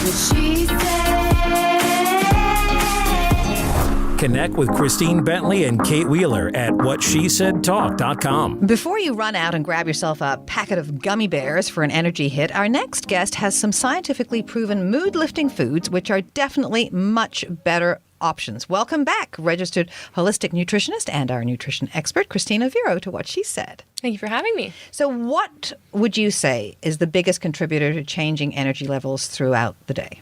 She said. Connect with Christine Bentley and Kate Wheeler at whatshesaidtalk.com. Before you run out and grab yourself a packet of gummy bears for an energy hit, our next guest has some scientifically proven mood-lifting foods which are definitely much better options. Welcome back, registered holistic nutritionist and our nutrition expert, Christina Vero, to What She Said. Thank you for having me. So what would you say is the biggest contributor to changing energy levels throughout the day?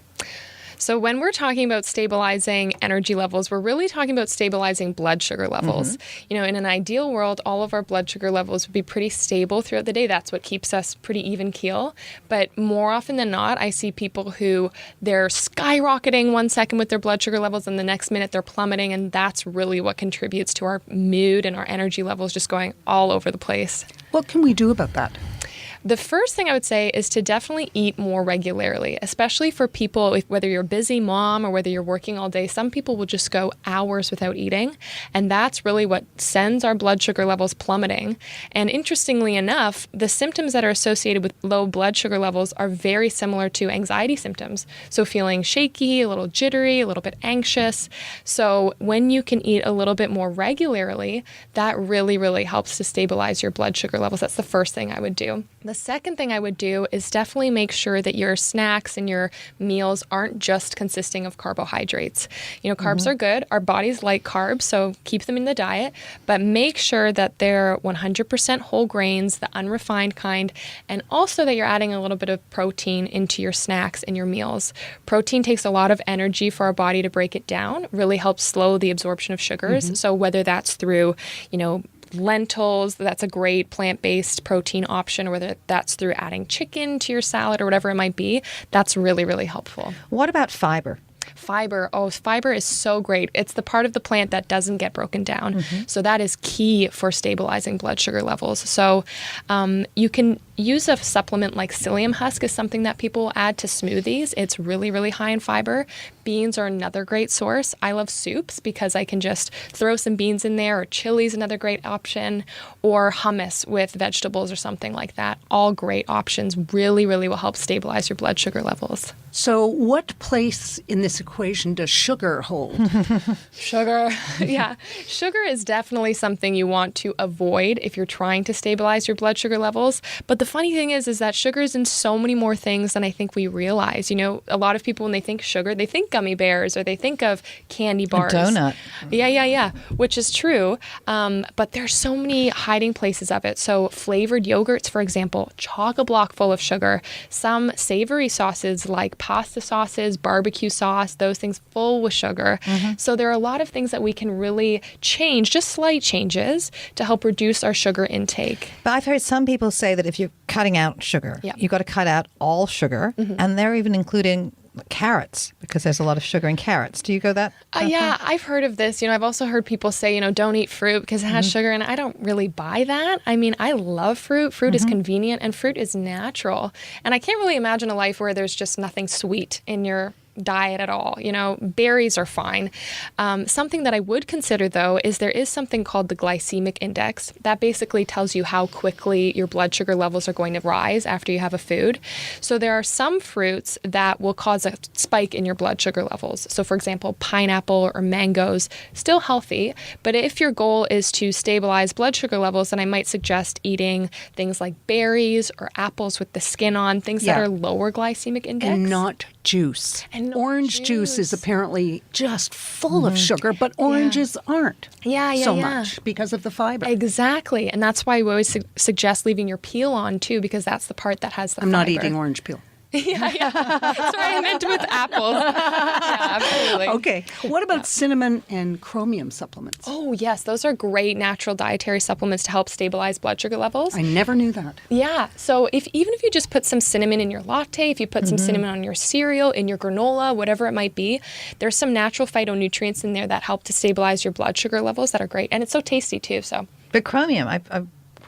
So when we're talking about stabilizing energy levels, we're really talking about stabilizing blood sugar levels. You know, in an ideal world, all of our blood sugar levels would be pretty stable throughout the day. That's what keeps us pretty even keel. But more often than not, I see people who they're skyrocketing 1 second with their blood sugar levels and the next minute they're plummeting. And that's really what contributes to our mood and our energy levels just going all over the place. What can we do about that? The first thing I would say is to definitely eat more regularly, especially for people, whether you're a busy mom or whether you're working all day. Some people will just go hours without eating, and that's really what sends our blood sugar levels plummeting. And interestingly enough, the symptoms that are associated with low blood sugar levels are very similar to anxiety symptoms. So feeling shaky, a little jittery, a little bit anxious. So when you can eat a little bit more regularly, that really, really helps to stabilize your blood sugar levels. That's the first thing I would do. The second thing I would do is definitely make sure that your snacks and your meals aren't just consisting of carbohydrates. You know, carbs are good. Our bodies like carbs, so keep them in the diet, but make sure that they're 100% whole grains, the unrefined kind, and also that you're adding a little bit of protein into your snacks and your meals. Protein takes a lot of energy for our body to break it down, really helps slow the absorption of sugars. So whether that's through, you know, lentils, that's a great plant-based protein option, or whether that's through adding chicken to your salad or whatever it might be, that's really, really helpful. What about fiber? Fiber. Oh, fiber is so great. It's the part of the plant that doesn't get broken down. So that is key for stabilizing blood sugar levels. So you can use a supplement like psyllium husk is something that people add to smoothies. It's really, really high in fiber. Beans are another great source. I love soups because I can just throw some beans in there, or chili's another great option, or hummus with vegetables or something like that. All great options. Really, really will help stabilize your blood sugar levels. So what place in this equation does sugar hold? Sugar. Yeah. Sugar is definitely something you want to avoid if you're trying to stabilize your blood sugar levels. But the funny thing is that sugar is in so many more things than I think we realize. You know, a lot of people, when they think sugar, they think gummy bears or they think of candy bars. A donut. Yeah. Which is true. But there's so many hiding places of it. So flavored yogurts, for example, chock-a-block full of sugar. Some savory sauces like pasta sauces, barbecue sauce, those things full with sugar. So there are a lot of things that we can really change, just slight changes, to help reduce our sugar intake. But I've heard some people say that if you're cutting out sugar, you've got to cut out all sugar, and they're even including carrots because there's a lot of sugar in carrots. Do you go that? Yeah, I've heard of this. You know, I've also heard people say, you know, don't eat fruit because it has sugar, and I don't really buy that. I mean, I love fruit. Fruit is convenient, and fruit is natural. And I can't really imagine a life where there's just nothing sweet in your diet at all. You know, berries are fine. Something that I would consider, though, is there is something called the Glycemic Index. That basically tells you how quickly your blood sugar levels are going to rise after you have a food. So there are some fruits that will cause a spike in your blood sugar levels. So, for example, pineapple or mangoes, still healthy. But if your goal is to stabilize blood sugar levels, then I might suggest eating things like berries or apples with the skin on, things that are lower glycemic index. And not juice. And not Orange juice is apparently just full of sugar, but oranges aren't so much because of the fiber. Exactly. And that's why we always suggest leaving your peel on too, because that's the part that has the I'm fiber. not eating orange peel. Sorry, I meant with apples. Yeah, absolutely. Okay. What about cinnamon and chromium supplements? Oh, yes. Those are great natural dietary supplements to help stabilize blood sugar levels. I never knew that. Yeah. So even if you just put some cinnamon in your latte, if you put some cinnamon on your cereal, in your granola, whatever it might be, there's some natural phytonutrients in there that help to stabilize your blood sugar levels that are great. And it's so tasty too. So. But chromium,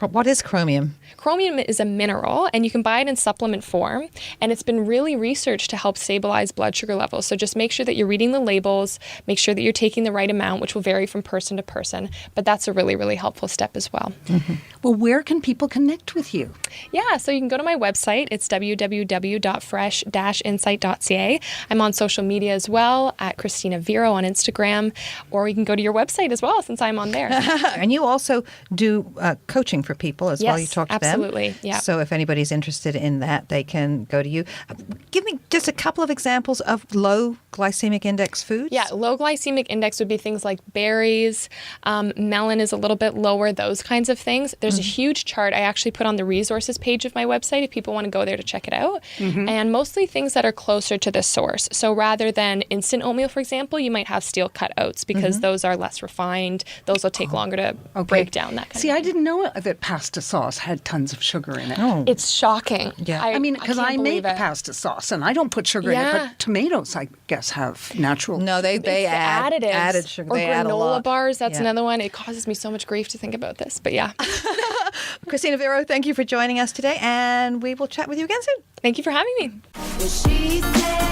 what is chromium? Chromium is a mineral, and you can buy it in supplement form, and it's been really researched to help stabilize blood sugar levels. So just make sure that you're reading the labels, make sure that you're taking the right amount, which will vary from person to person, but that's a really, really helpful step as well. Mm-hmm. Well, where can people connect with you? Yeah, so you can go to my website. It's www.fresh-insight.ca. I'm on social media as well, at Christina Vero on Instagram, or you can go to your website as well, since I'm on there. And you also do coaching for people as well. You talk to them. Absolutely. Yeah. So if anybody's interested in that, they can go to you. Give me just a couple of examples of low glycemic index foods. Yeah, low glycemic index would be things like berries, melon is a little bit lower, those kinds of things. There's a huge chart I actually put on the resources page of my website if people want to go there to check it out. And mostly things that are closer to the source. So rather than instant oatmeal, for example, you might have steel cut oats because those are less refined. Those will take longer to break down, that kind of thing. I didn't know that pasta sauce had tons of sugar in it. Oh. It's shocking. Yeah. I mean, because I make it. pasta sauce and I don't put sugar in it, but tomatoes, I guess, have natural. No, they add additives. added sugar. Or they add a granola lot. bars, that's another one. It causes me so much grief to think about this, but yeah. Christina Vero, thank you for joining us today, and we will chat with you again soon. Thank you for having me. What she said.